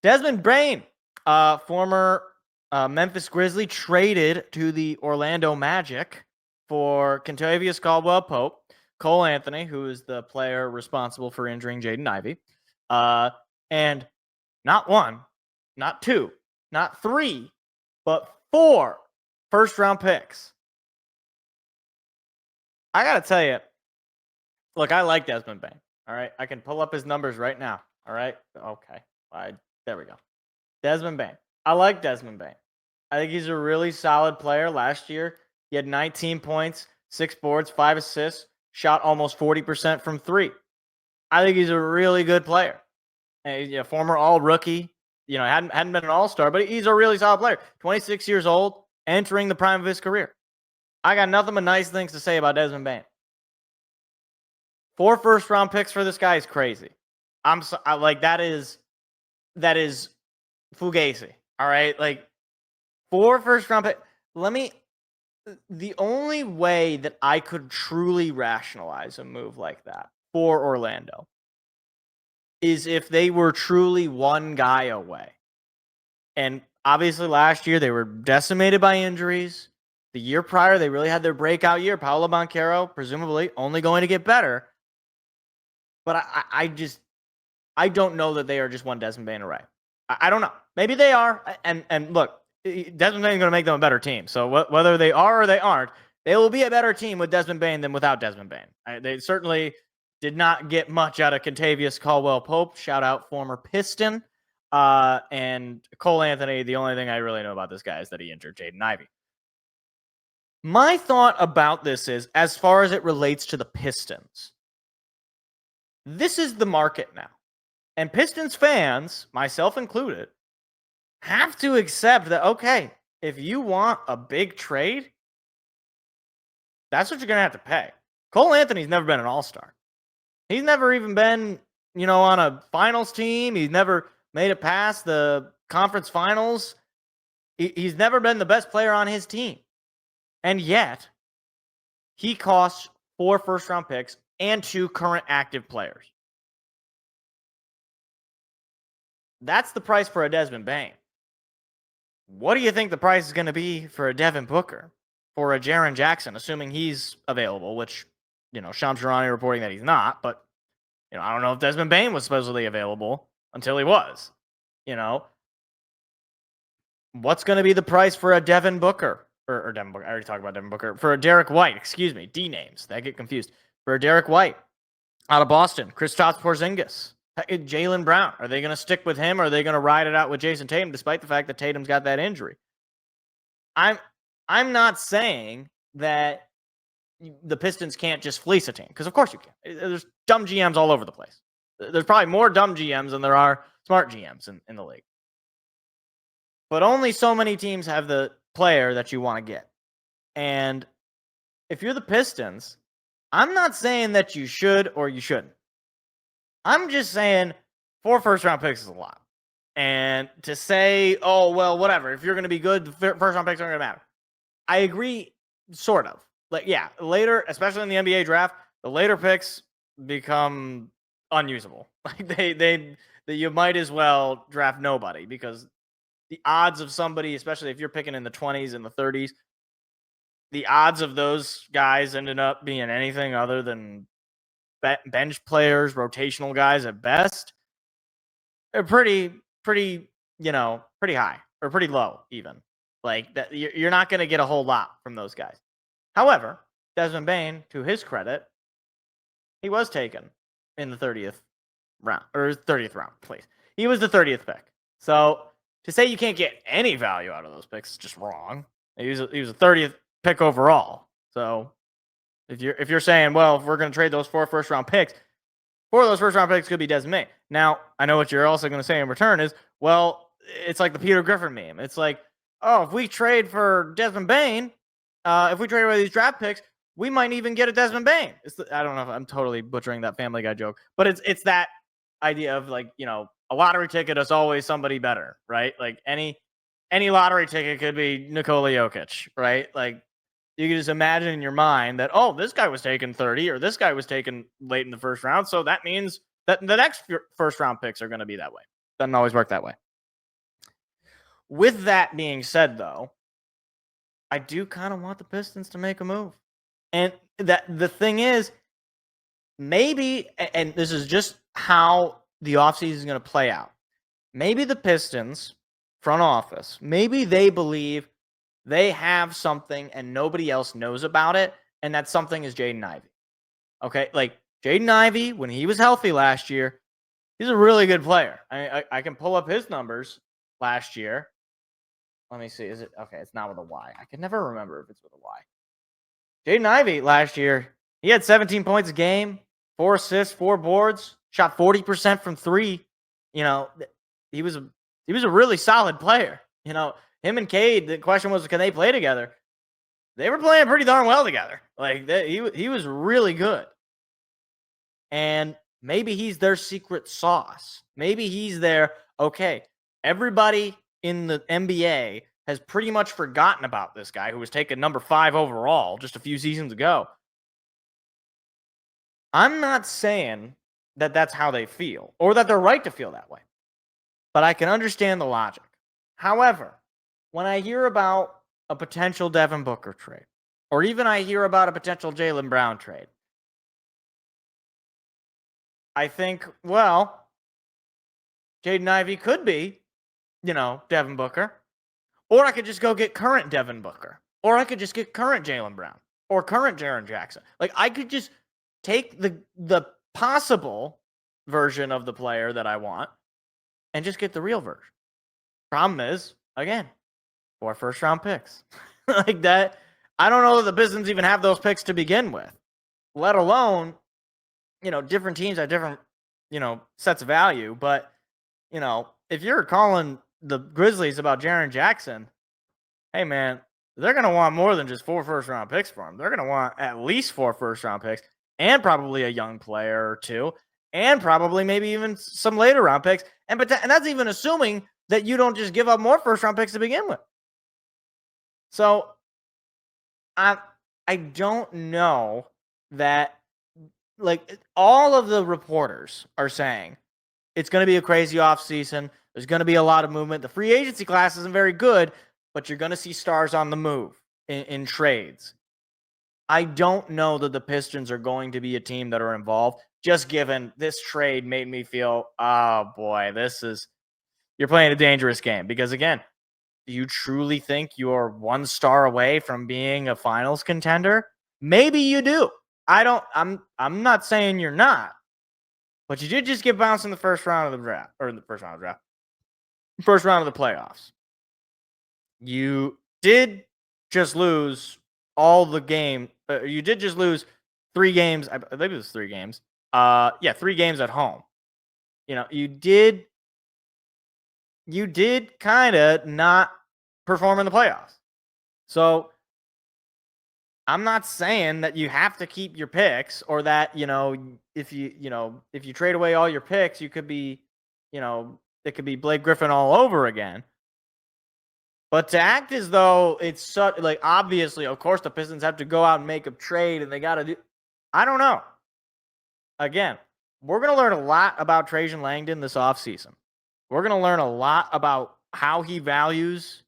Desmond Bane, former Memphis Grizzly, traded to the Orlando Magic for Kentavious Caldwell-Pope, Cole Anthony, who is the player responsible for injuring Jaden Ivey, and not one, not two, not three, but 4 first-round picks. I got to tell you, look, I like Desmond Bane. All right. I can pull up his numbers right now. All right. Okay. There we go. Desmond Bane. I like Desmond Bane. I think he's a really solid player. Last year, he had 19 points, 6 boards, 5 assists, shot almost 40% from 3. I think he's a really good player. A former all-rookie. Hadn't been an all-star, but he's a really solid player. 26 years old, entering the prime of his career. I got nothing but nice things to say about Desmond Bane. 4 first-round picks for this guy is crazy. That is fugazi. All right, like 4 first-round picks. The only way that I could truly rationalize a move like that for Orlando is if they were truly one guy away. And obviously last year they were decimated by injuries. The year prior, they really had their breakout year. Paolo Banchero, presumably, only going to get better. But I don't know that they are just one Desmond Bane away. I don't know. Maybe they are. And look, Desmond Bane is going to make them a better team. So whether they are or they aren't, they will be a better team with Desmond Bane than without Desmond Bane. They certainly did not get much out of Kentavious Caldwell-Pope. Shout out former Piston. And Cole Anthony, the only thing I really know about this guy is that he injured Jaden Ivey. My thought about this is, as far as it relates to the Pistons, this is the market now. And Pistons fans, myself included, have to accept that, okay, if you want a big trade, that's what you're going to have to pay. Cole Anthony's never been an all-star. He's never even been, on a finals team. He's never made it past the conference finals. He's never been the best player on his team. And yet, he costs 4 first-round picks and 2 current active players. That's the price for a Desmond Bane. What do you think the price is going to be for a Devin Booker, for a Jaren Jackson, assuming he's available, which, Shams Charania reporting that he's not, but, I don't know if Desmond Bane was supposedly available until he was. What's going to be the price for a Devin Booker? Or Devin Booker. I already talked about Devin Booker. For a Derek White, excuse me, D names. I get confused. For a Derek White out of Boston, Kristaps Porzingis, Jaylen Brown. Are they going to stick with him, or are they going to ride it out with Jason Tatum, despite the fact that Tatum's got that injury? I'm not saying that the Pistons can't just fleece a team, because of course you can. There's dumb GMs all over the place. There's probably more dumb GMs than there are smart GMs in the league. But only so many teams have the player that you want to get. And if you're the Pistons, I'm not saying that you should or you shouldn't. I'm just saying 4 first-round picks is a lot. And to say, oh, well, whatever, if you're going to be good, the first-round picks aren't going to matter. I agree, sort of. Later, especially in the NBA draft, the later picks become unusable. You might as well draft nobody, because the odds of somebody, especially if you're picking in the 20s and the 30s, the odds of those guys ending up being anything other than bench players, rotational guys at best, are pretty high, or pretty low even. You're not going to get a whole lot from those guys. However, Desmond Bane, to his credit, he was taken in the 30th round, please. He was the 30th pick. So to say you can't get any value out of those picks is just wrong. He was a 30th pick overall. So if you're saying, well, if we're going to trade those 4 first-round picks, 4 of those first-round picks could be Desmond Bane. Now, I know what you're also going to say in return is, well, it's like the Peter Griffin meme. It's like, oh, if we trade for Desmond Bane, if we trade away these draft picks, we might even get a Desmond Bane. I don't know if I'm totally butchering that Family Guy joke, but it's that idea of a lottery ticket is always somebody better, right? Like any lottery ticket could be Nikola Jokic, right? Like you can just imagine in your mind that, oh, this guy was taken 30 or this guy was taken late in the first round. So that means that the next first round picks are going to be that way. Doesn't always work that way. With that being said, though, I do kind of want the Pistons to make a move. And that the thing is, maybe, and this is just how the offseason is going to play out. Maybe the Pistons front office, maybe they believe they have something and nobody else knows about it, and that something is Jaden Ivey. Okay, like Jaden Ivey, when he was healthy last year, he's a really good player. I can pull up his numbers last year. Let me see. Is it okay? It's not with a Y. I can never remember if it's with a Y. Jaden Ivey last year, he had 17 points a game, 4 assists, 4 boards, shot 40% from 3. You know, he was a really solid player. You know, him and Cade, the question was, can they play together? They were playing pretty darn well together. Like he was really good. And maybe he's their secret sauce. Maybe he's their, okay, everybody in the NBA has pretty much forgotten about this guy who was taken number 5 overall just a few seasons ago. I'm not saying that that's how they feel or that they're right to feel that way, but I can understand the logic. However, when I hear about a potential Devin Booker trade, or even I hear about a potential Jaylen Brown trade, I think, well, Jaden Ivey could be, Devin Booker. Or I could just go get current Devin Booker. Or I could just get current Jaylen Brown. Or current Jaren Jackson. Like, I could just take the possible version of the player that I want and just get the real version. Problem is, again, 4 first-round picks. Like that, I don't know that the Pistons even have those picks to begin with, let alone, different teams have different, sets of value. But, if you're calling the Grizzlies about Jaren Jackson, hey, man, they're going to want more than just 4 first-round picks for him. They're going to want at least 4 first-round picks and probably a young player or 2 and probably maybe even some later-round picks. And that's even assuming that you don't just give up more first-round picks to begin with. So I don't know that, like, all of the reporters are saying it's going to be a crazy offseason. There's going to be a lot of movement. The free agency class isn't very good, but you're going to see stars on the move in trades. I don't know that the Pistons are going to be a team that are involved, just given this trade made me feel, oh, boy, you're playing a dangerous game. Because, again, do you truly think you're 1 star away from being a finals contender? Maybe you do. I'm not saying you're not. But you did just get bounced in the first round of the draft, or in the first round of the draft. First round of the playoffs. You did just lose all the game. You did just lose 3 games. I believe it was 3 games. 3 games at home. You did kind of not perform in the playoffs. So I'm not saying that you have to keep your picks, or that, if you trade away all your picks, you could be, it could be Blake Griffin all over again. But to act as though it's such, like, obviously, of course, the Pistons have to go out and make a trade and they got to do, I don't know. Again, we're going to learn a lot about Trajan Langdon this offseason. We're going to learn a lot about how he values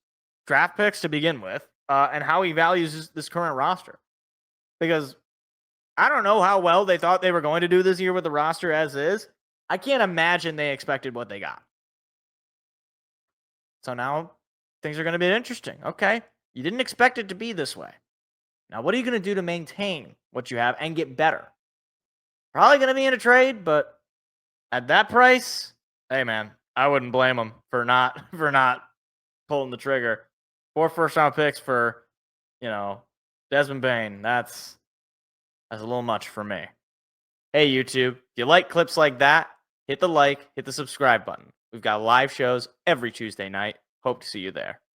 draft picks to begin with, and how he values this current roster. Because I don't know how well they thought they were going to do this year with the roster as is. I can't imagine they expected what they got. So now things are going to be interesting. Okay, you didn't expect it to be this way. Now, what are you going to do to maintain what you have and get better? Probably going to be in a trade, but at that price, hey, man, I wouldn't blame them for not pulling the trigger. 4 first-round picks for, Desmond Bane. That's a little much for me. Hey, YouTube, if you like clips like that, hit the like, hit the subscribe button. We've got live shows every Tuesday night. Hope to see you there.